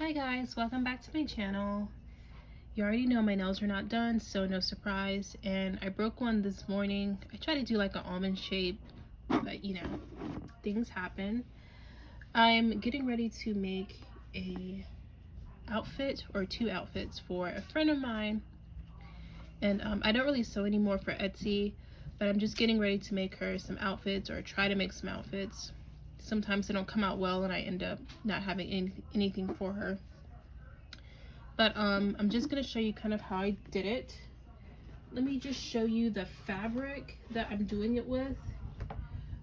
Hi guys, welcome back to my channel. You already know my nails are not done, so no surprise. And I broke one this morning. I tried to do like an almond shape, but you know, things happen. I'm getting ready to make a outfit or two outfits for a friend of mine. And I don't really sew anymore for Etsy, but I'm just getting ready to make her some outfits or try to make some outfits. Sometimes they don't come out well and I end up not having anything for her. But I'm just gonna show you kind of how I did it. Let me just show you the fabric that I'm doing it with.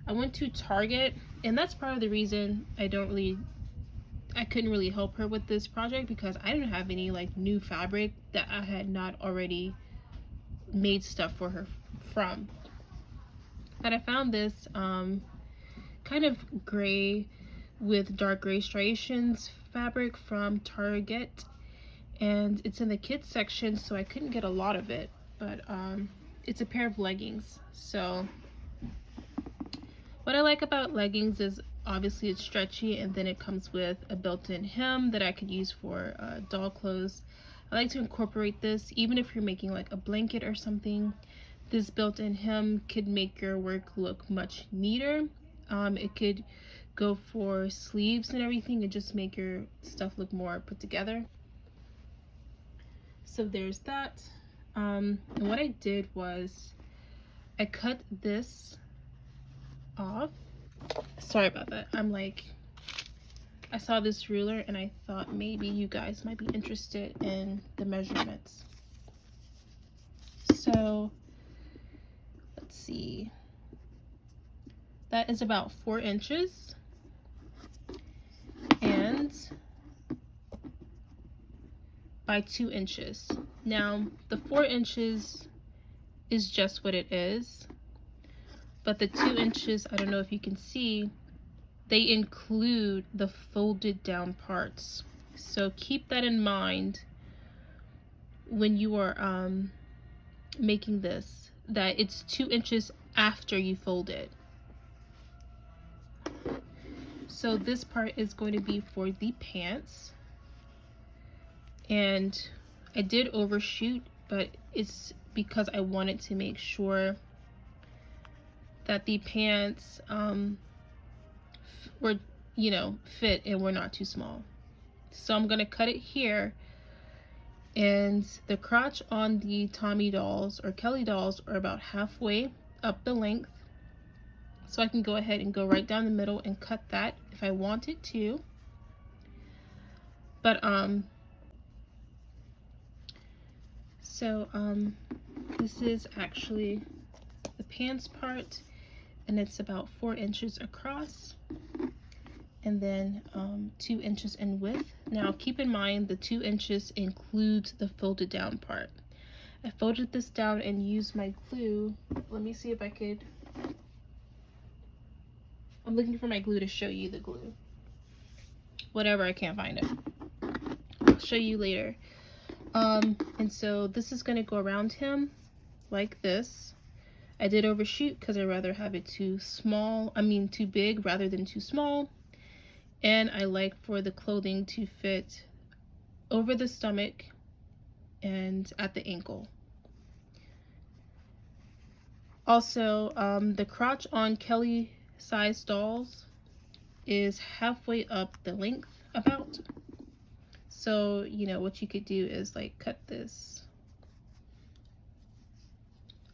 I went to Target, and that's part of the reason I couldn't really help her with this project, because I didn't have any like new fabric that I had not already made stuff for her from. But I found this kind of gray with dark gray striations fabric from Target, and it's in the kids section, so I couldn't get a lot of it, but it's a pair of leggings. So what I like about leggings is obviously it's stretchy, and then it comes with a built-in hem that I could use for doll clothes. I like to incorporate this even if you're making like a blanket or something. This built-in hem could make your work look much neater. It could go for sleeves and everything and just make your stuff look more put together. So there's that. And what I did was I cut this off. Sorry about that. I saw this ruler and I thought maybe you guys might be interested in the measurements. So let's see. That is about 4 inches. And by 2 inches. Now, the 4 inches is just what it is, but the 2 inches, I don't know if you can see, they include the folded down parts. So keep that in mind when you are making this, that it's 2 inches after you fold it. So this part is going to be for the pants. And I did overshoot, but it's because I wanted to make sure that the pants were, fit and were not too small. So I'm gonna cut it here, and the crotch on the Tommy dolls or Kelly dolls are about halfway up the length. So I can go ahead and go right down the middle and cut that if I wanted to. But this is actually the pants part, and it's about 4 inches across, and then 2 inches in width. Now keep in mind the 2 inches includes the folded down part. I folded this down and used my glue. Let me see if I could. I'm looking for my glue to show you the glue. Whatever, I can't find it. I'll show you later. And so this is going to go around him like this. I did overshoot because I'd rather have it too big rather than too small. And I like for the clothing to fit over the stomach and at the ankle. Also, the crotch on Kelly size dolls is halfway up the length about. So, what you could do is like cut this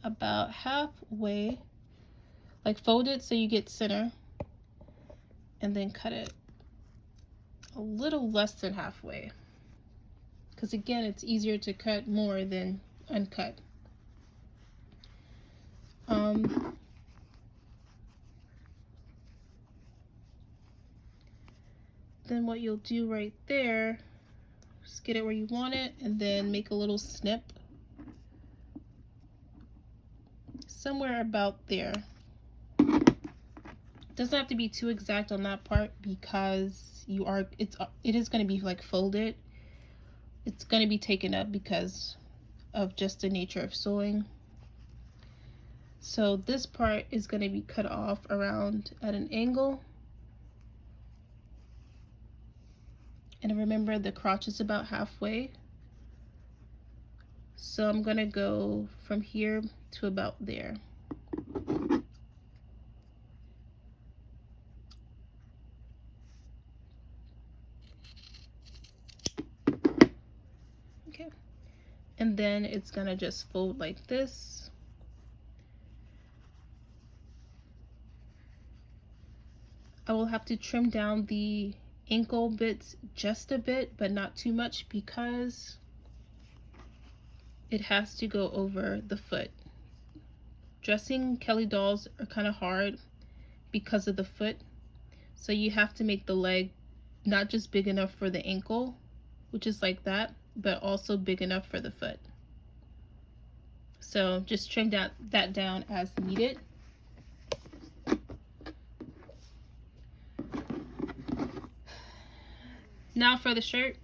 about halfway, like fold it so you get center, and then cut it a little less than halfway, because again, it's easier to cut more than uncut. Then what you'll do right there, just get it where you want it, and then make a little snip somewhere about there. It doesn't have to be too exact on that part, because it is going to be like folded. It's going to be taken up because of just the nature of sewing. So this part is going to be cut off around at an angle, And remember, the crotch is about halfway. So I'm gonna go from here to about there. Okay. And then it's gonna just fold like this. I will have to trim down the ankle bits just a bit, but not too much, because it has to go over the foot. Dressing Kelly dolls are kind of hard because of the foot. So you have to make the leg not just big enough for the ankle, which is like that, but also big enough for the foot. So just trim that down as needed. Now for the shirt,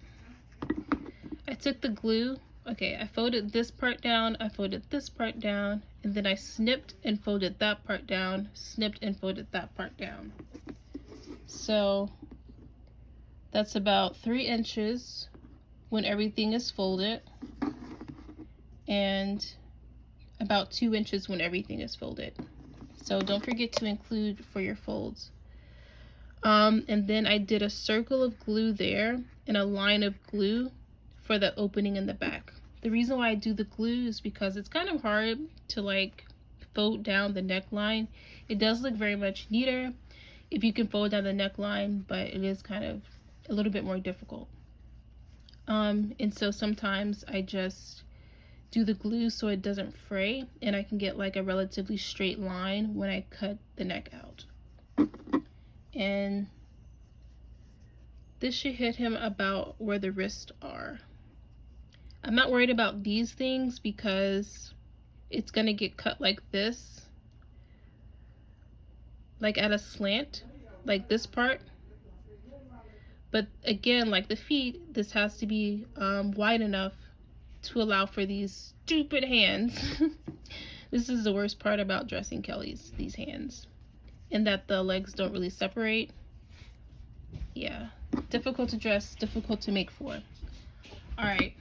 I took the glue. Okay, I folded this part down, I folded this part down, and then I snipped and folded that part down, snipped and folded that part down. So that's about 3 inches when everything is folded, and about 2 inches when everything is folded. So don't forget to include for your folds. And then I did a circle of glue there and a line of glue for the opening in the back. The reason why I do the glue is because it's kind of hard to like fold down the neckline. It does look very much neater if you can fold down the neckline, but it is kind of a little bit more difficult. And so sometimes I just do the glue so it doesn't fray and I can get like a relatively straight line when I cut the neck out. And this should hit him about where the wrists are. I'm not worried about these things because it's gonna get cut like this, like at a slant, like this part. But again, like the feet, this has to be wide enough to allow for these stupid hands. This is the worst part about dressing Kelly's, these hands, and that the legs don't really separate. Yeah, difficult to dress, difficult to make for. All right.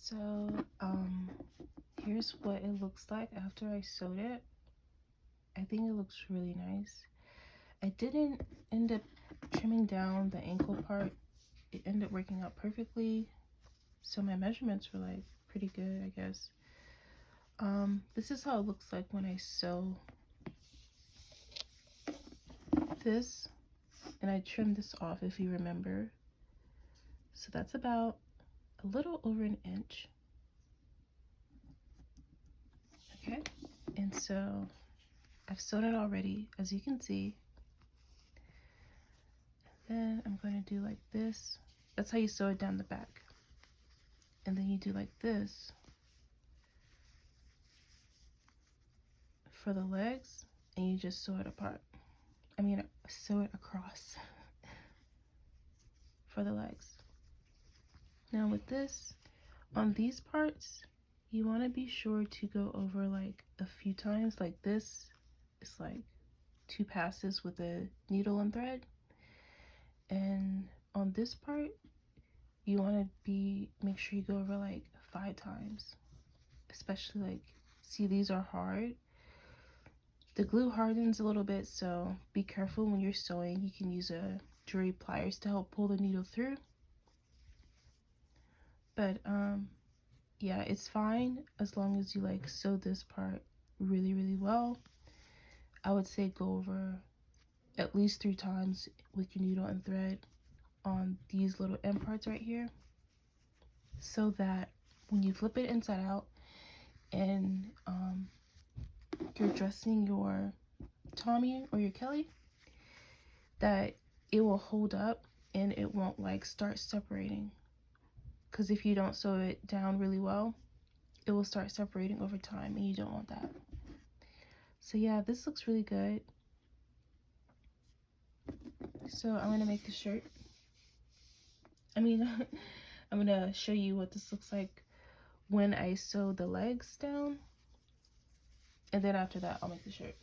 So, here's what it looks like after I sewed it. I think it looks really nice. I didn't end up trimming down the ankle part. It ended up working out perfectly. So my measurements were like pretty good, I guess. This is how it looks like when I sew this, and I trimmed this off if you remember. So that's about a little over an inch. Okay, and so I've sewed it already, as you can see. And then I'm going to do like this. That's how you sew it down the back. And then you do like this for the legs, and you just sew it apart. I mean, sew it across for the legs. Now with this, on these parts, you want to be sure to go over like a few times. Like this, it's like 2 passes with a needle and thread. And on this part, you want to make sure you go over like 5 times. Especially like, see, these are hard. The glue hardens a little bit, so be careful when you're sewing. You can use a jewelry pliers to help pull the needle through. But yeah, it's fine as long as you like sew this part really well. I would say go over at least 3 times with your needle and thread on these little end parts right here, so that when you flip it inside out and you're dressing your Tommy or your Kelly, that it will hold up and it won't like start separating. Because if you don't sew it down really well, it will start separating over time, and you don't want that. So yeah, this looks really good. So I'm gonna make the shirt. I'm gonna show you what this looks like when I sew the legs down, and then after that I'll make the shirt.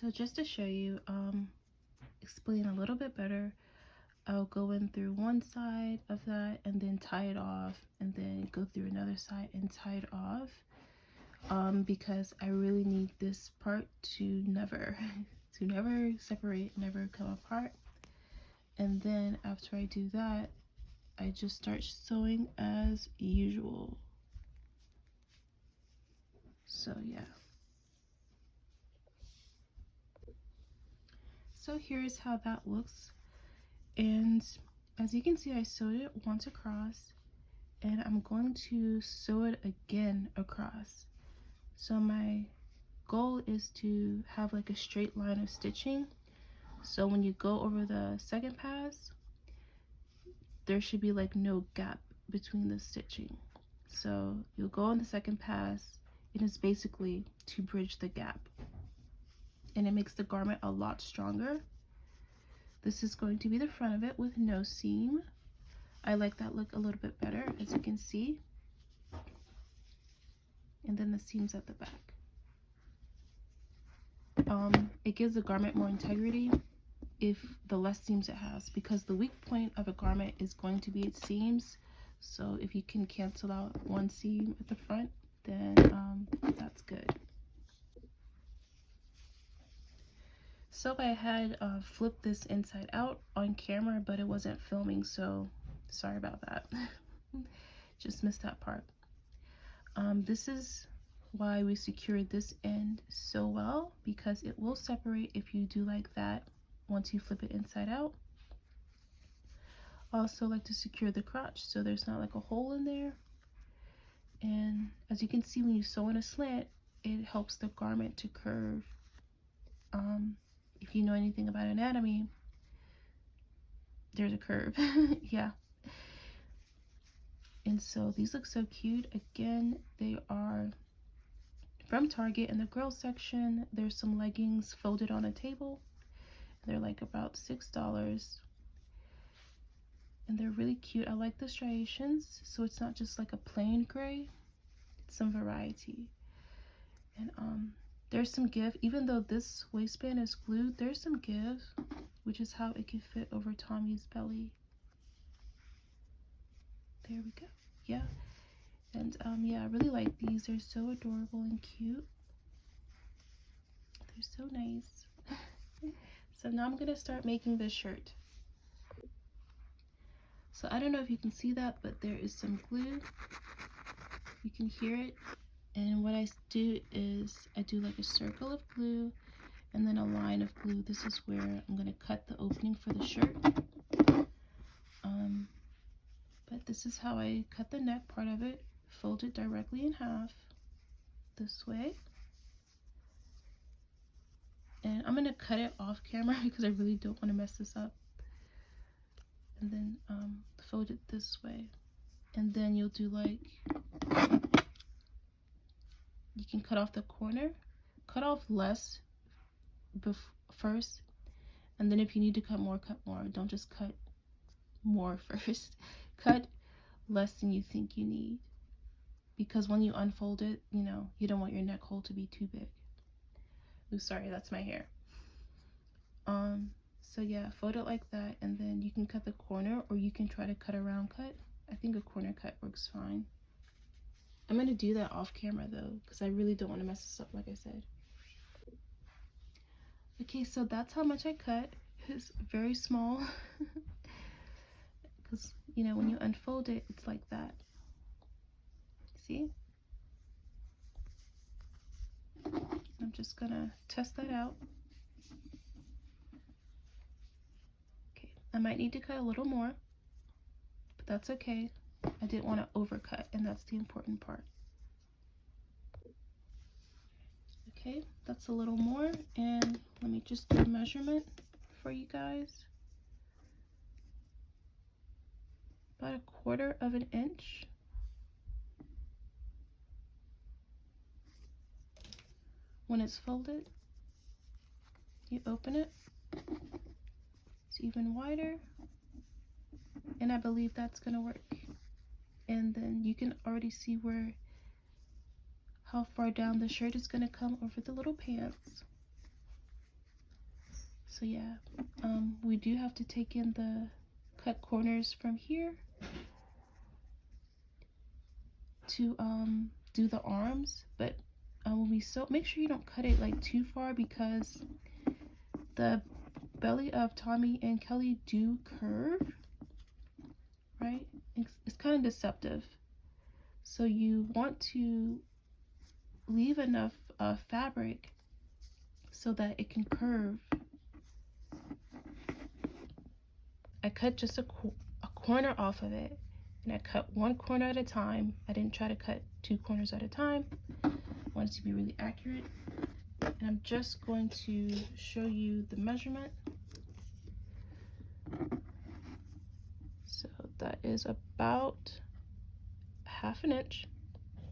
So just to show you, explain a little bit better, I'll go in through one side of that and then tie it off, and then go through another side and tie it off, because I really need this part to never to never separate, never come apart. And then after I do that, I just start sewing as usual. So yeah. So here's how that looks. And as you can see, I sewed it once across, and I'm going to sew it again across. So my goal is to have like a straight line of stitching. So when you go over the second pass, there should be like no gap between the stitching. So you'll go on the second pass, and it's basically to bridge the gap, and it makes the garment a lot stronger. This is going to be the front of it with no seam. I like that look a little bit better, as you can see. And then the seams at the back. It gives the garment more integrity if the less seams it has, because the weak point of a garment is going to be its seams. So if you can cancel out one seam at the front, then that's good. So I had flipped this inside out on camera, but it wasn't filming, so sorry about that. Just missed that part. This is why we secured this end so well, because it will separate if you do like that once you flip it inside out. I also like to secure the crotch so there's not like a hole in there. And as you can see, when you sew in a slant, it helps the garment to curve. If you know anything about anatomy, there's a curve. Yeah. And so these look so cute. Again, they are from Target. In the girls section, there's some leggings folded on a table. They're like about $6, and they're really cute. I like the striations, so it's not just like a plain gray, it's some variety. And there's some give. Even though this waistband is glued, there's some give, which is how it can fit over Tommy's belly. There we go. Yeah. And yeah, I really like these. They're so adorable and cute. They're so nice. So now I'm gonna start making this shirt. So I don't know if you can see that, but there is some glue. You can hear it. And what I do is I do like a circle of glue and then a line of glue. This is where I'm gonna cut the opening for the shirt. But this is how I cut the neck part of it. Fold it directly in half this way. And I'm gonna cut it off camera because I really don't want to mess this up. And then fold it this way. And then you'll do like, you can cut off the corner. Cut off less first. And then if you need to cut more, cut more. Don't just cut more first. Cut less than you think you need. Because when you unfold it, you know, you don't want your neck hole to be too big. Ooh, sorry, that's my hair. So yeah, fold it like that, and then you can cut the corner, or you can try to cut a round cut. I think a corner cut works fine. I'm gonna do that off camera though, because I really don't want to mess this up, like I said. Okay, so that's how much I cut. It's very small. Because, you know, when you unfold it, it's like that. See? I'm just gonna test that out. Okay, I might need to cut a little more, but that's okay. I didn't want to overcut, and that's the important part. Okay, that's a little more, and let me just do a measurement for you guys. About 1/4 of an inch. When it's folded, you open it. It's even wider, and I believe that's gonna work. And then you can already see how far down the shirt is gonna come over the little pants. So yeah, we do have to take in the cut corners from here to do the arms, but when we sew, make sure you don't cut it like too far, because the belly of Tommy and Kelly do curve, right? It's kind of deceptive. So you want to leave enough fabric so that it can curve. I cut just a corner off of it, and I cut one corner at a time. I didn't try to cut 2 corners at a time. I wanted to be really accurate. And I'm just going to show you the measurement. So that is about 1/2 inch,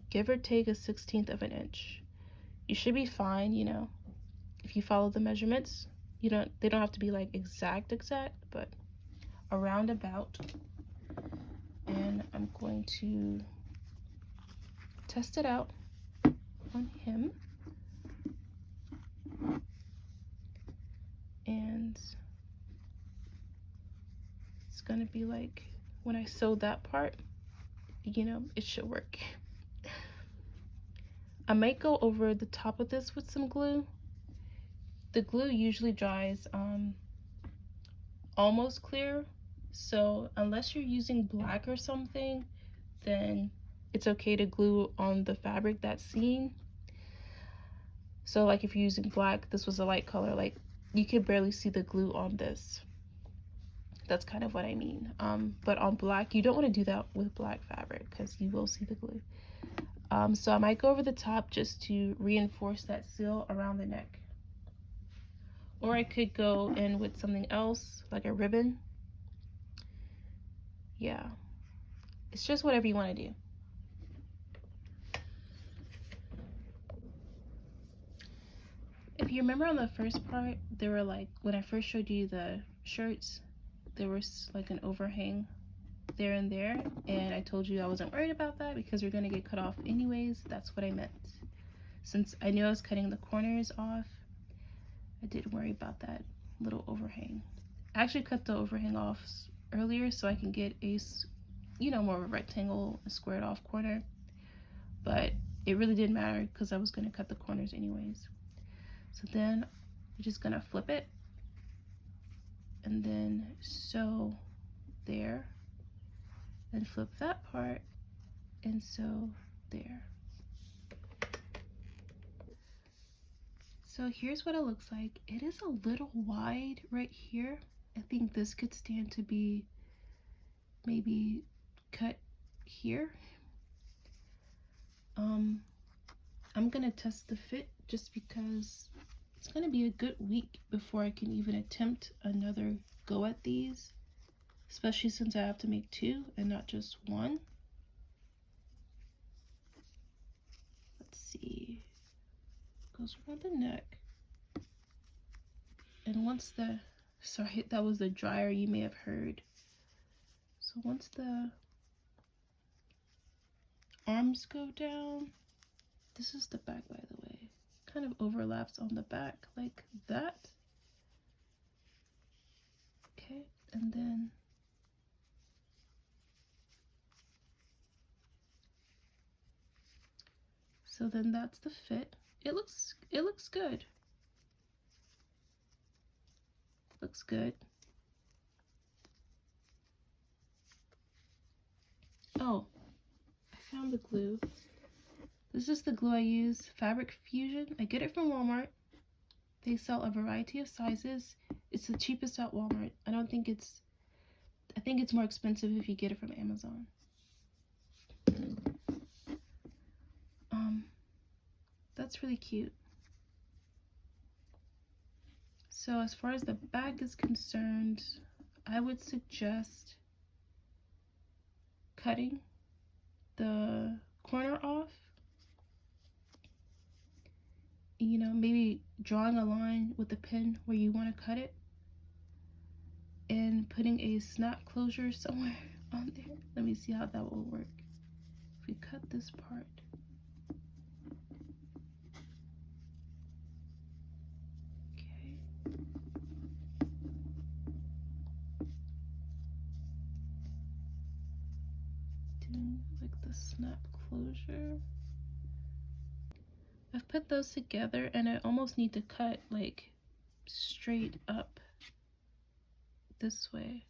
give or take 1/16 of an inch. You should be fine, you know, if you follow the measurements. They don't have to be like exact, but around about. And I'm going to test it out on him. And it's gonna be like, when I sew that part, you know, it should work. I might go over the top of this with some glue. The glue usually dries almost clear, so unless you're using black or something, then it's okay to glue on the fabric that's seen. So like if you're using black, this was a light color, like you could barely see the glue on this. That's kind of what I mean. But on black, you don't want to do that with black fabric because you will see the glue. So I might go over the top just to reinforce that seal around the neck. Or I could go in with something else, like a ribbon. Yeah, it's just whatever you want to do. If you remember on the first part, there were like, when I first showed you the shirts, there was like an overhang there and there, and I told you I wasn't worried about that because we're gonna get cut off anyways. That's what I meant. Since I knew I was cutting the corners off, I didn't worry about that little overhang. I actually cut the overhang off earlier so I can get a, you know, more of a rectangle, a squared off corner, but it really didn't matter because I was gonna cut the corners anyways. So then I'm just gonna flip it and then sew there, then flip that part and sew there. So here's what it looks like. It is a little wide right here. I think this could stand to be maybe cut here. I'm gonna test the fit just because it's gonna be a good week before I can even attempt another go at these, especially since I have to make 2 and not just 1. Let's see, goes around the neck. And once the, sorry, that was the dryer you may have heard. So once the arms go down, this is the back, by the way, kind of overlaps on the back like that. Okay, and then so then that's the fit. It looks good. Looks good. Oh, I found the glue. This is the glue I use, Fabric Fusion. I get it from Walmart. They sell a variety of sizes. It's the cheapest at Walmart. I think it's more expensive if you get it from Amazon. That's really cute. So as far as the back is concerned, I would suggest cutting the corner off, you know, maybe drawing a line with a pen where you want to cut it and putting a snap closure somewhere on there. Let me see how that will work. If we cut this part, okay, doing like the snap closure. I've put those together and I almost need to cut like straight up this way.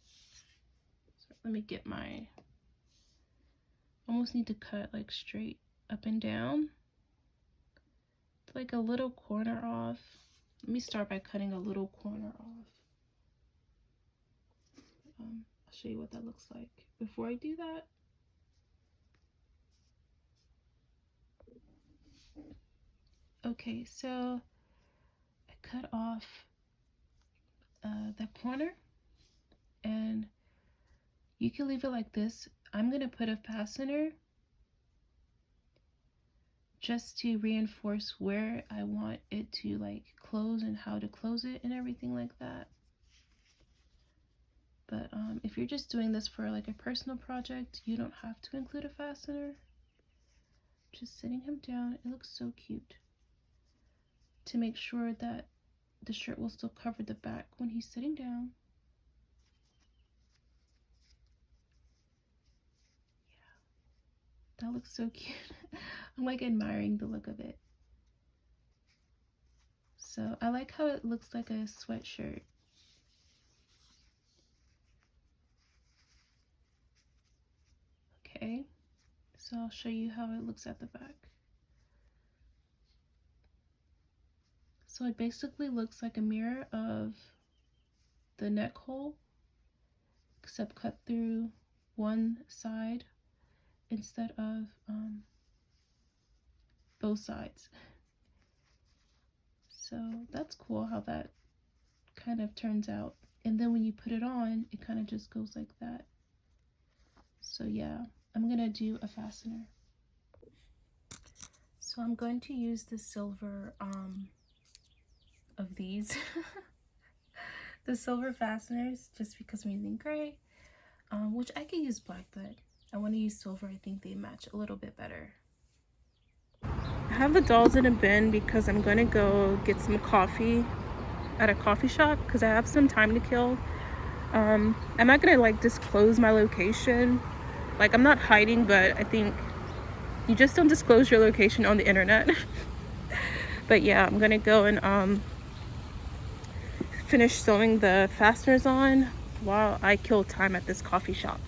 So let me get my, almost need to cut like straight up and down. Like a little corner off. Let me start by cutting a little corner off. I'll show you what that looks like. Before I do that, okay, so I cut off that corner, and you can leave it like this. I'm gonna put a fastener just to reinforce where I want it to like close and how to close it and everything like that. But if you're just doing this for like a personal project, you don't have to include a fastener. Just sitting him down, it looks so cute. To make sure that the shirt will still cover the back when he's sitting down. Yeah, that looks so cute. I'm like admiring the look of it. So I like how it looks like a sweatshirt. Okay, so I'll show you how it looks at the back. So it basically looks like a mirror of the neck hole, except cut through one side instead of both sides. So that's cool how that kind of turns out. And then when you put it on, it kind of just goes like that. So yeah, I'm gonna do a fastener. So I'm going to use the silver of these the silver fasteners, just because I'm using gray, which I could use black, but I want to use silver. I think they match a little bit better. I have the dolls in a bin because I'm going to go get some coffee at a coffee shop because I have some time to kill. I'm not going to like disclose my location. Like, I'm not hiding, but I think you just don't disclose your location on the internet. But yeah, I'm going to go and finish sewing the fasteners on while I kill time at this coffee shop.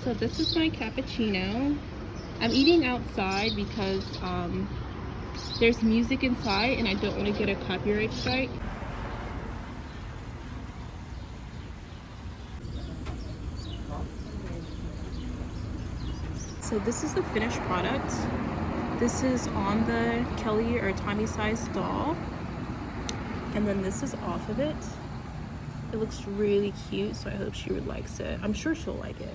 So this is my cappuccino. I'm eating outside because there's music inside and I don't want to get a copyright strike. So this is the finished product. This is on the Kelly or Tommy size doll. And then this is off of it. It looks really cute, so I hope she likes it. I'm sure she'll like it.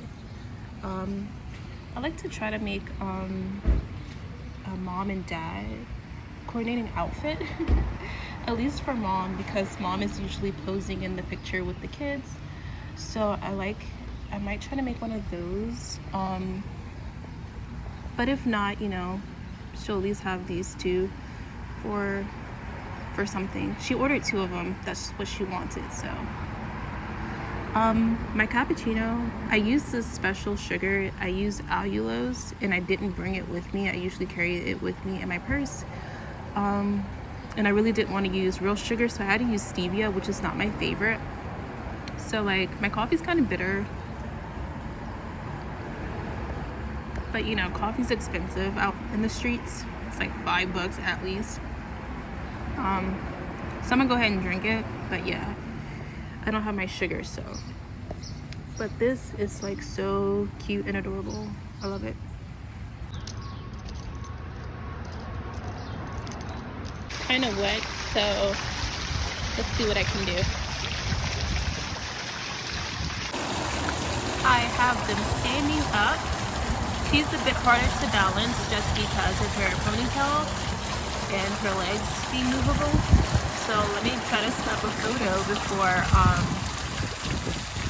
I like to try to make a mom and dad coordinating outfit. At least for mom, because mom is usually posing in the picture with the kids. So I might try to make one of those. But if not, you know, she'll at least have these two for something. She ordered 2 of them. That's what she wanted. So my cappuccino, I use this special sugar. I use allulose, and I didn't bring it with me. I usually carry it with me in my purse. And I really didn't want to use real sugar, so I had to use stevia, which is not my favorite. So like, my coffee's kind of bitter. But you know, coffee's expensive out in the streets. It's like $5 at least. So I'm gonna go ahead and drink it. But yeah, I don't have my sugar, so. But this is like so cute and adorable. I love it. Kind of wet, so let's see what I can do. I have them standing up. She's a bit harder to balance just because of her ponytail and her legs being movable. So let me try to snap a photo before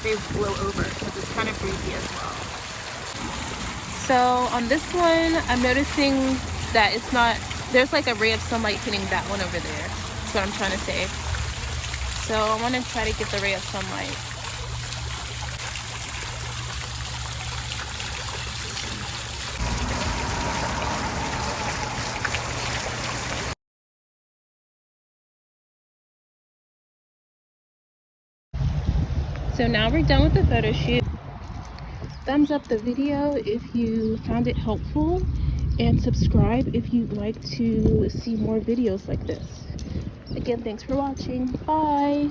they blow over, because it's kind of breezy as well. So on this one, I'm noticing that it's not There's like a ray of sunlight hitting that one over there. That's what I'm trying to say. So I want to try to get the ray of sunlight. So now we're done with the photo shoot. Thumbs up the video if you found it helpful, and subscribe if you'd like to see more videos like this. Again, thanks for watching. Bye!